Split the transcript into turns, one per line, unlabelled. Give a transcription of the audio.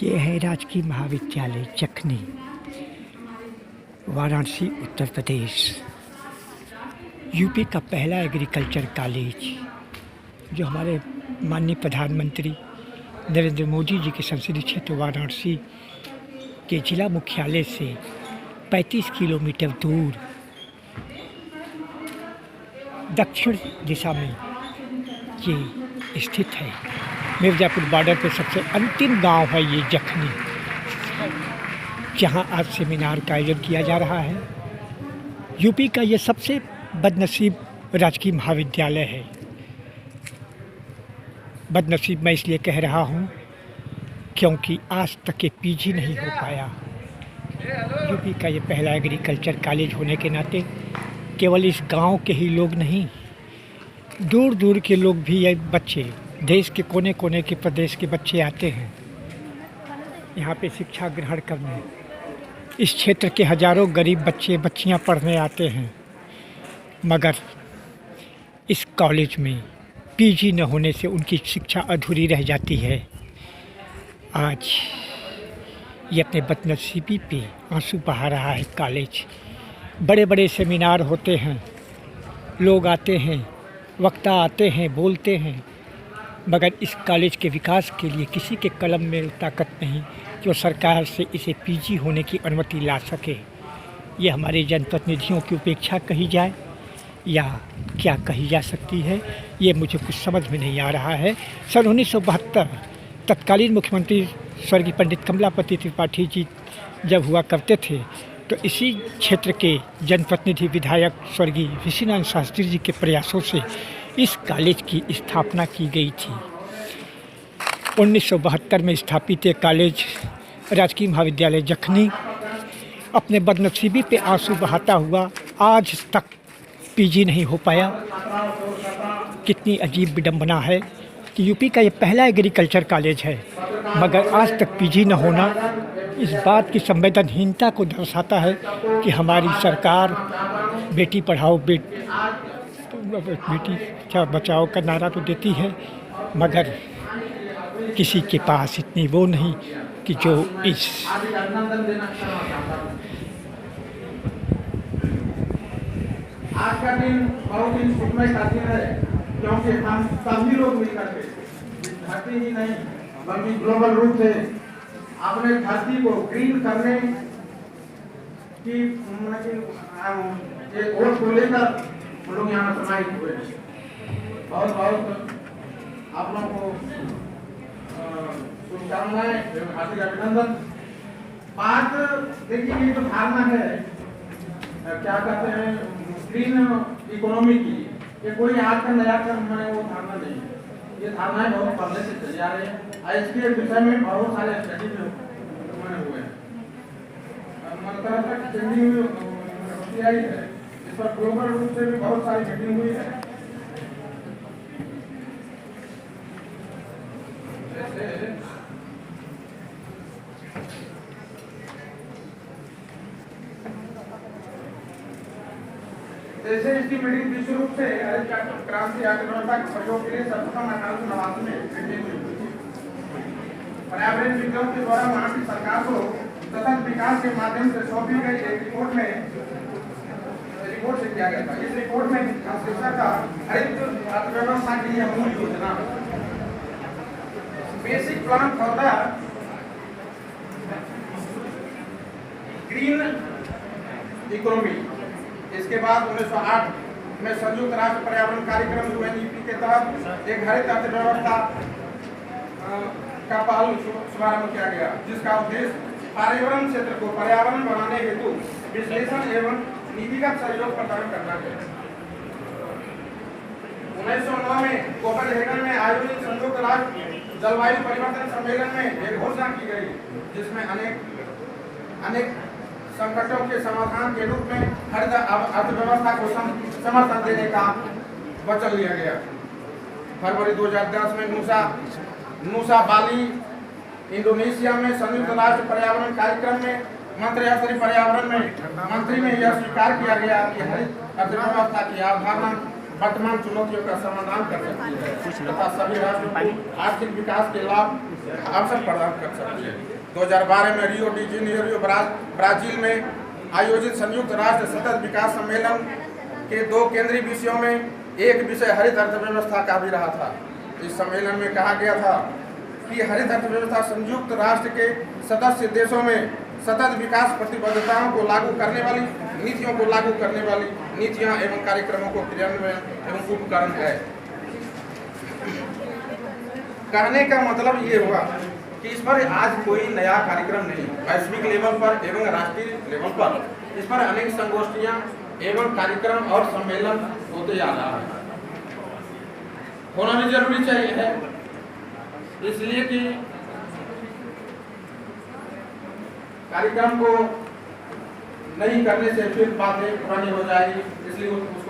ये है राजकीय महाविद्यालय जखनी, वाराणसी, उत्तर प्रदेश। यूपी का पहला एग्रीकल्चर कॉलेज जो हमारे माननीय प्रधानमंत्री नरेंद्र मोदी जी के संसदीय क्षेत्र वाराणसी के जिला मुख्यालय से 35 किलोमीटर दूर दक्षिण दिशा में ये स्थित है। मिर्ज़ापुर बॉर्डर पे सबसे अंतिम गांव है ये जखनी, जहां आज सेमिनार का आयोजन किया जा रहा है। यूपी का ये सबसे बदनसीब राजकीय महाविद्यालय है। बदनसीब मैं इसलिए कह रहा हूँ क्योंकि आज तक ये पीजी नहीं हो पाया। यूपी का ये पहला एग्रीकल्चर कॉलेज होने के नाते केवल इस गांव के ही लोग नहीं, दूर दूर के लोग भी, ये बच्चे, देश के कोने कोने के प्रदेश के बच्चे आते हैं यहाँ पे शिक्षा ग्रहण करने। इस क्षेत्र के हजारों गरीब बच्चे बच्चियाँ पढ़ने आते हैं, मगर इस कॉलेज में पीजी न होने से उनकी शिक्षा अधूरी रह जाती है। आज ये अपने बदनसीबी पे आंसू बहा रहा है कॉलेज। बड़े बड़े सेमिनार होते हैं, लोग आते हैं, वक्ता आते हैं, बोलते हैं, मगर इस कॉलेज के विकास के लिए किसी के कलम में ताकत नहीं जो सरकार से इसे पीजी होने की अनुमति ला सके। ये हमारे जनप्रतिनिधियों की उपेक्षा कही जाए या क्या कही जा सकती है, ये मुझे कुछ समझ में नहीं आ रहा है। सन 1972 तत्कालीन मुख्यमंत्री स्वर्गीय पंडित कमलापति त्रिपाठी जी जब हुआ करते थे तो इसी क्षेत्र के जनप्रतिनिधि विधायक स्वर्गीय ऋषिनारायण शास्त्री जी के प्रयासों से इस कॉलेज की स्थापना की गई थी। 1972 में स्थापित ये कॉलेज राजकीय महाविद्यालय जखनी अपने बदनसीबी पे आंसू बहाता हुआ आज तक पीजी नहीं हो पाया। कितनी अजीब विडंबना है कि यूपी का ये पहला एग्रीकल्चर कॉलेज है, मगर आज तक पीजी न होना इस बात की संवेदनहीनता को दर्शाता है कि हमारी सरकार बेटी पढ़ाओ बेटी बचाओ का नारा तो देती है, मगर किसी के पास इतनी वो नहीं कि जो इस
आज का दिन बहुत ही सुखमय का दिन है, क्योंकि हम सभी लोग मिलकर के धरती ही नहीं बल्कि ग्लोबल रूप से अपने धरती को ग्रीन करने की ओर को लेकर हम लोग यहाँ समाहित हुए हैं। बहुत बहुत आप लोगों को शुभकामनाएं एवं हार्दिक अभिनंदन। बात देखिए, ये जो धारणा है, क्या कहते हैं, ग्रीन इकोनॉमी की, ये कोई आज का नया मैंने वो धारणा नहीं है। ये धारणाएं बहुत पहले से चली आ रही है। इसके विषय में बहुत सारे स्टडी मैंने हुए हैं, मतलब चेंजिंग होती आई है। इस पर ग्लोबल रूप से भी बहुत सारी मीटिंग हुई है। जैसे इसकी मीटिंग विश्व रूप से क्रांति अर्थव्यवस्था के सहयोग के लिए सर्वप्रथम 1889 में मीटिंग हुई। पर्यावरण विज्ञान के द्वारा वहां की सरकार को सतत विकास के माध्यम से सौंपी गई एक रिपोर्ट से किया गया था। इस रिपोर्ट में शीर्षक था हरित अर्थव्यवस्था के लिए मूल योजना, basic plan for the green economy. इसके बाद 1908 में संयुक्त राष्ट्र पर्यावरण कार्यक्रम यूएनईपी के तहत एक हरित अर्थव्यवस्था का पहल शुभारंभ किया गया, जिसका उद्देश्य पर्यावरण क्षेत्र को पर्यावरण बनाने हेतु विश्लेषण एवं नीतिगत सहयोग प्रदान करना है। 1909 में कोपेनहेगन में आयोजित संयुक्त राष्ट्र जलवायु परिवर्तन सम्मेलन में एक घोषणा की गई, जिसमें अनेक संकटों के समाधान के रूप में हरित अर्थव्यवस्था को समर्थन देने का वचन लिया गया। फरवरी 2010 में नूसा बाली, इंडोनेशिया में संयुक्त राष्ट्र पर्यावरण कार्यक्रम में मंत्री पर्यावरण में मंत्री में यह स्वीकार किया गया कि हरित अर्थव्यवस्था की अवधारणा वर्तमान चुनौतियों का समाधान कर सकती है तथा सभी राष्ट्रों को आर्थिक विकास के लाभ अवसर प्रदान कर सकती है। 2012 में रियो डी जेनेरियो ब्राजील में आयोजित संयुक्त राष्ट्र सतत विकास सम्मेलन के 2 केंद्रीय विषयों में एक विषय हरित अर्थव्यवस्था का भी रहा था। इस सम्मेलन में कहा गया था कि हरित अर्थव्यवस्था संयुक्त राष्ट्र के सदस्य देशों में सतत विकास प्रतिबद्धताओं को लागू करने वाली नीतियों को लागू करने वाली नीतियां एवं कार्यक्रमों को क्रियान्वयन एवं उपकरण है। कहने का मतलब ये हुआ कि इस पर आज कोई नया कार्यक्रम नहीं, वैश्विक लेवल पर एवं राष्ट्रीय लेवल पर इस पर अनेक संगोष्ठियां एवं कार्यक्रम और सम्मेलन होते जा रहा है, होना भी जरूरी चाहिए है, इसलिए कि कार्यक्रम को नहीं करने से फिर बातें पुरानी हो जाएगी, इसलिए उसको